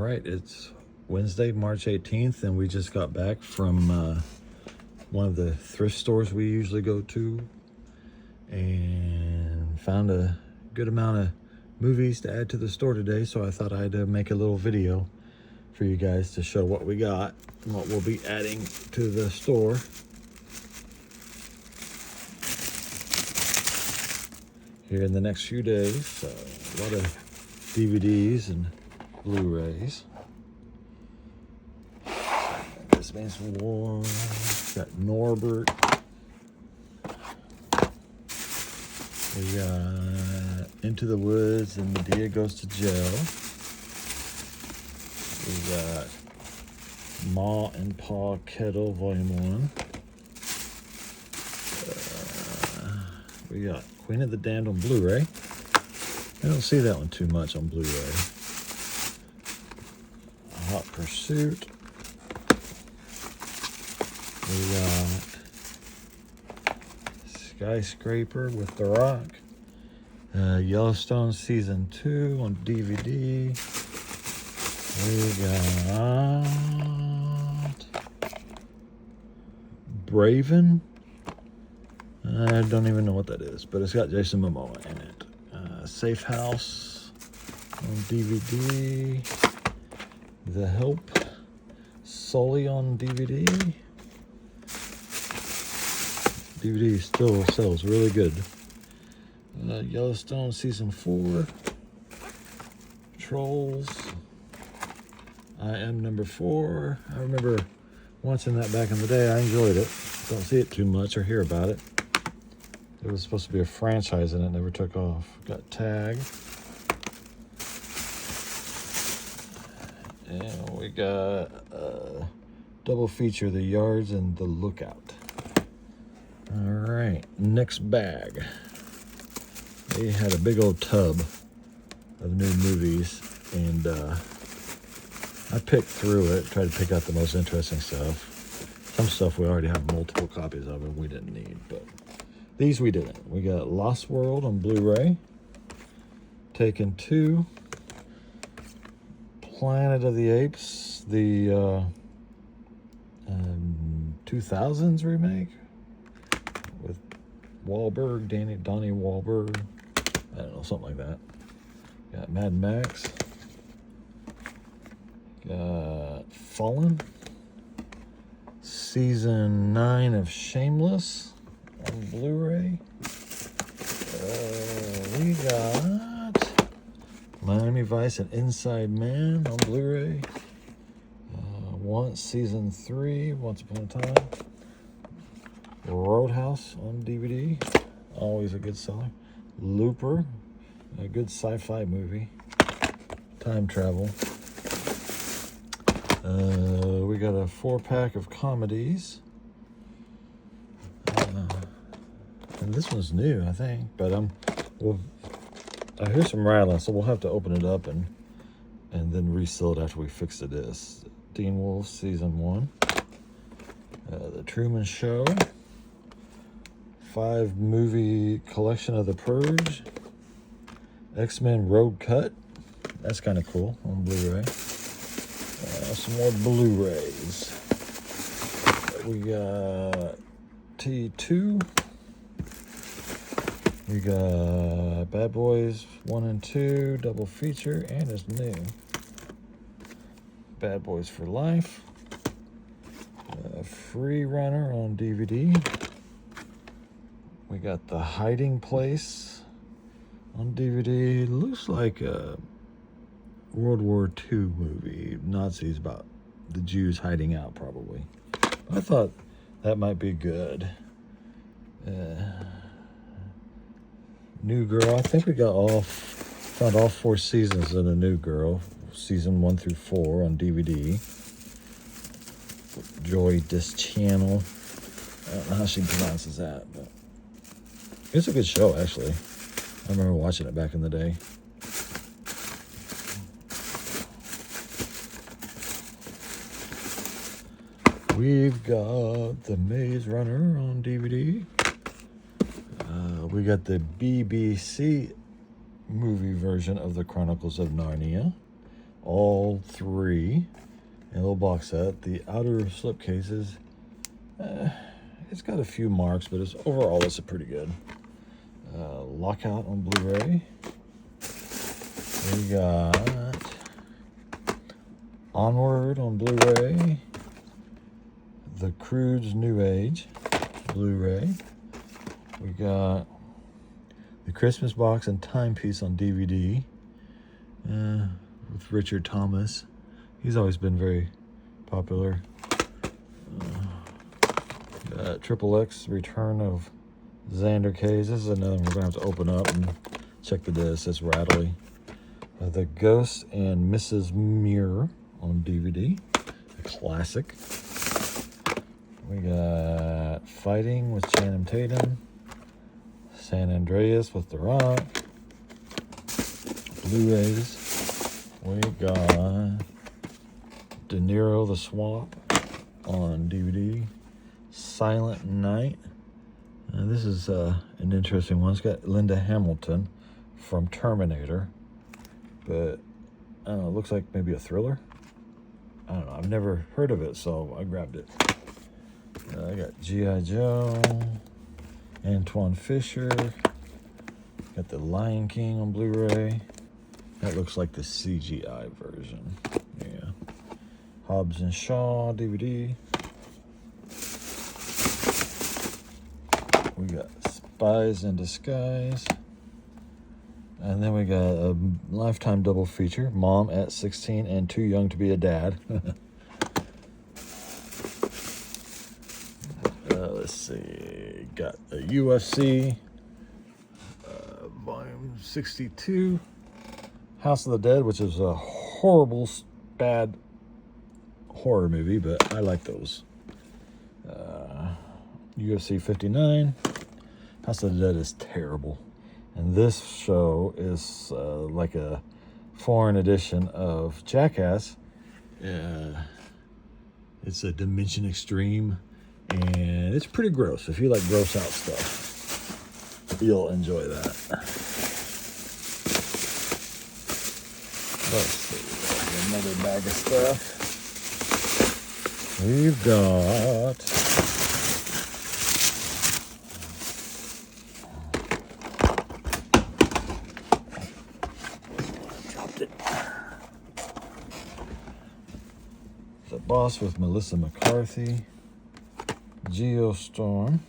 right, it's Wednesday, March 18th, and we just got back from one of the thrift stores we usually go to and found a good amount of movies to add to the store today, so I thought I'd make a little video for you guys to show what we got and what we'll be adding to the store. Here in the next few days, so a lot of DVDs and Blu-rays. This man's War. Got Norbert. We got Into the Woods and Medea Goes to Jail. We got Ma and Pa Kettle Volume 1. We got Queen of the Damned on Blu-ray. I don't see that one too much on Blu-ray. Hot Pursuit. We got Skyscraper with The Rock. Yellowstone Season 2 on DVD. We got Braven. I don't even know what that is, but it's got Jason Momoa in it. Safe House on DVD. The Help solely on DVD. DVD still sells really good. Yellowstone Season 4. Trolls. I Am Number 4. I remember watching that back in the day. I enjoyed it. Don't see it too much or hear about it. It was supposed to be a franchise and it never took off. Got Tag. And we got a double feature, The Yards and The Lookout. All right, next bag. They had a big old tub of new movies, and I picked through it, tried to pick out the most interesting stuff. Some stuff we already have multiple copies of and we didn't need, but these we didn't. We got Lost World on Blu-ray, Taken 2, Planet of the Apes, the 2000s remake with Wahlberg, Donnie Wahlberg, I don't know, something like that. Got Mad Max, got Fallen, Season 9 of Shameless on Blu-ray. We got Miami Vice and Inside Man on Blu-ray. Season 3, Once Upon a Time. Roadhouse on DVD, always a good seller. Looper, a good sci-fi movie. Time travel. We got a 4-pack of comedies. And this one's new, I think, but I hear some rattling, so we'll have to open it up and then reseal it after we fix the disc. Teen Wolf Season 1. The Truman Show. 5-movie collection of The Purge. X-Men Road Cut. That's kind of cool on Blu-ray. Some more Blu-rays. We got T2. We got Bad Boys 1 and 2, double feature, and it's new. Bad Boys for Life. Free Runner on DVD. We got The Hiding Place on DVD. Looks like a World War II movie. Nazis about the Jews hiding out, probably. I thought that might be good. New Girl. I think we found all 4 seasons of The New Girl. Season 1 through 4 on DVD. Joy Dischannel. I don't know how she pronounces that, but it's a good show, actually. I remember watching it back in the day. We've got The Maze Runner on DVD. We got the BBC movie version of the Chronicles of Narnia all 3 in a little box set. The outer slipcases, it's got a few marks, but overall it's pretty good. Lockout on Blu-ray. We got Onward on Blu-ray. The Croods New Age Blu-ray. We got The Christmas Box and Timepiece on DVD with Richard Thomas. He's always been very popular. Triple X Return of Xander Cage. This is another one we're going to have to open up and check the disc. It's rattly. The Ghost and Mrs. Muir on DVD. A classic. We got Fighting with Channing Tatum. San Andreas with The Rock. Blu-rays. We got De Niro the Swamp on DVD. Silent Night. This is an interesting one. It's got Linda Hamilton from Terminator. But, I don't know, it looks like maybe a thriller. I don't know. I've never heard of it, so I grabbed it. I got G.I. Joe. Antoine Fisher. Got The Lion King on Blu-ray. That looks like the CGI version. Yeah. Hobbs and Shaw DVD. We got Spies in Disguise. And then we got a Lifetime double feature. Mom at 16 and Too Young to Be a Dad. Let's see. Got a UFC. Volume 62. House of the Dead, which is a horrible, bad horror movie, but I like those. UFC 59. House of the Dead is terrible. And this show is like a foreign edition of Jackass. It's a Dimension Extreme, and it's pretty gross. If you like gross out stuff, you'll enjoy that. Let's see, another bag of stuff. We've got The Boss with Melissa McCarthy, Geostorm,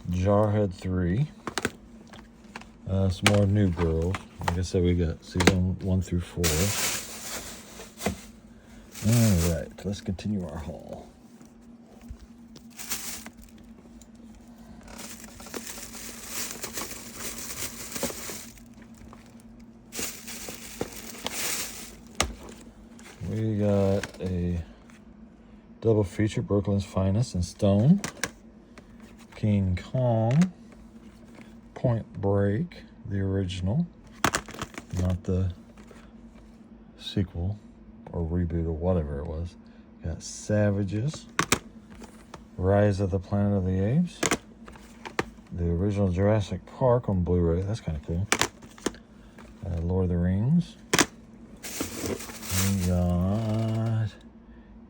Jarhead 3, some more New Girls. Like I said, we got season 1 through 4. All right, let's continue our haul. We got a double feature, Brooklyn's Finest and Stone, King Kong, Point Break, the original, not the sequel or reboot or whatever it was. Got Savages, Rise of the Planet of the Apes, the original Jurassic Park on Blu-ray. That's kind of cool. Lord of the Rings. We got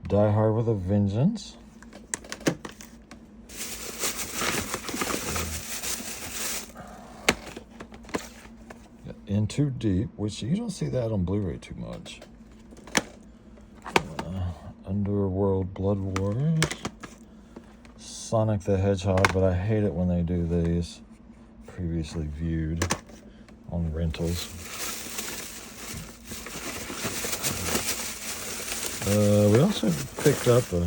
Die Hard with a Vengeance. Got In Too Deep, which you don't see that on Blu-ray too much. Underworld Blood Wars. Sonic the Hedgehog, but I hate it when they do these previously viewed on rentals. We also picked up a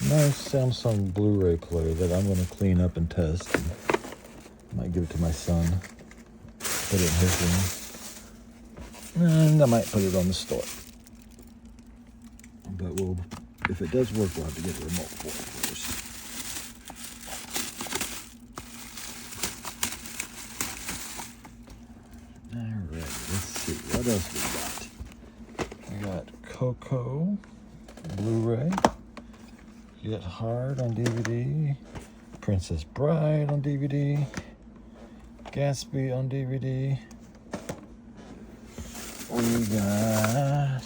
nice Samsung Blu-ray player that I'm going to clean up and test. And might give it to my son. Put it in his room. And I might put it on the store. But if it does work, we'll have to get the remote for it first. Alright, let's see. What else we got? We got Coco, Blu-ray, Get Hard on DVD, Princess Bride on DVD, Gatsby on DVD, We got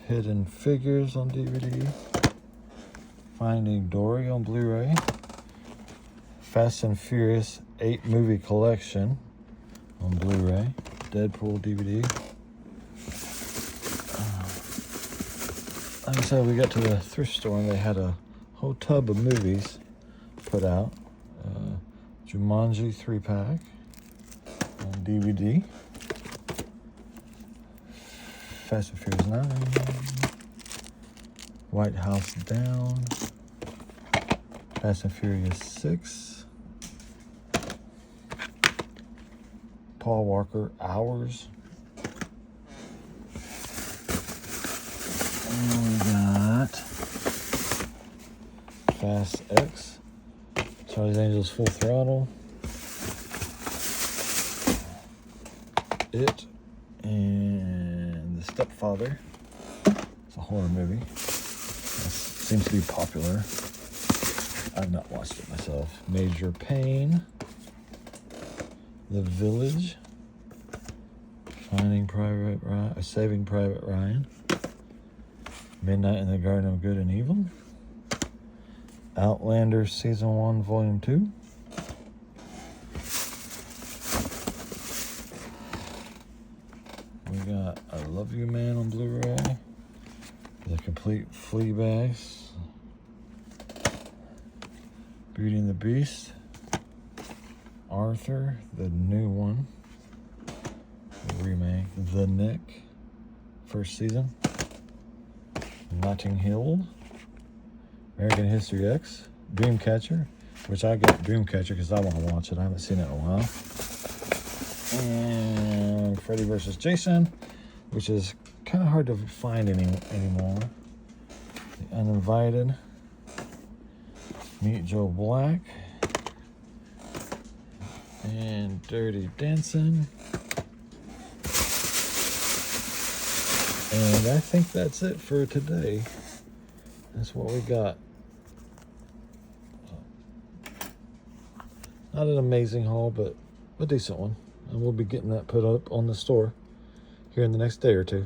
Hidden Figures on DVD, Finding Dory on Blu-ray, Fast and Furious 8 movie collection on Blu-ray, Deadpool DVD. Like I said, we got to the thrift store and they had a whole tub of movies put out. Jumanji 3-pack on DVD. Fast and Furious 9. White House Down. Fast and Furious 6. Paul Walker Hours. And we got Fast X. Charlie's Angels Full Throttle. It. And The Stepfather. It's a horror movie. It seems to be popular. I've not watched it myself. Major Pain. The Village. Saving Private Ryan. Midnight in the Garden of Good and Evil. Outlander Season 1, Volume 2. We got I Love You Man on Blu-ray. The complete Fleabags. Beauty and the Beast. Arthur, the new one. The remake. The Nick. First season. Notting Hill. American History X. Dreamcatcher, which I got Dreamcatcher because I want to watch it. I haven't seen it in a while. And Freddy vs. Jason, which is kind of hard to find anymore. The Uninvited. Meet Joe Black. And Dirty Dancing. And I think that's it for today. That's what we got. Not an amazing haul, but a decent one. And we'll be getting that put up on the store here in the next day or two.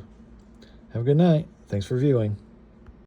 Have a good night. Thanks for viewing.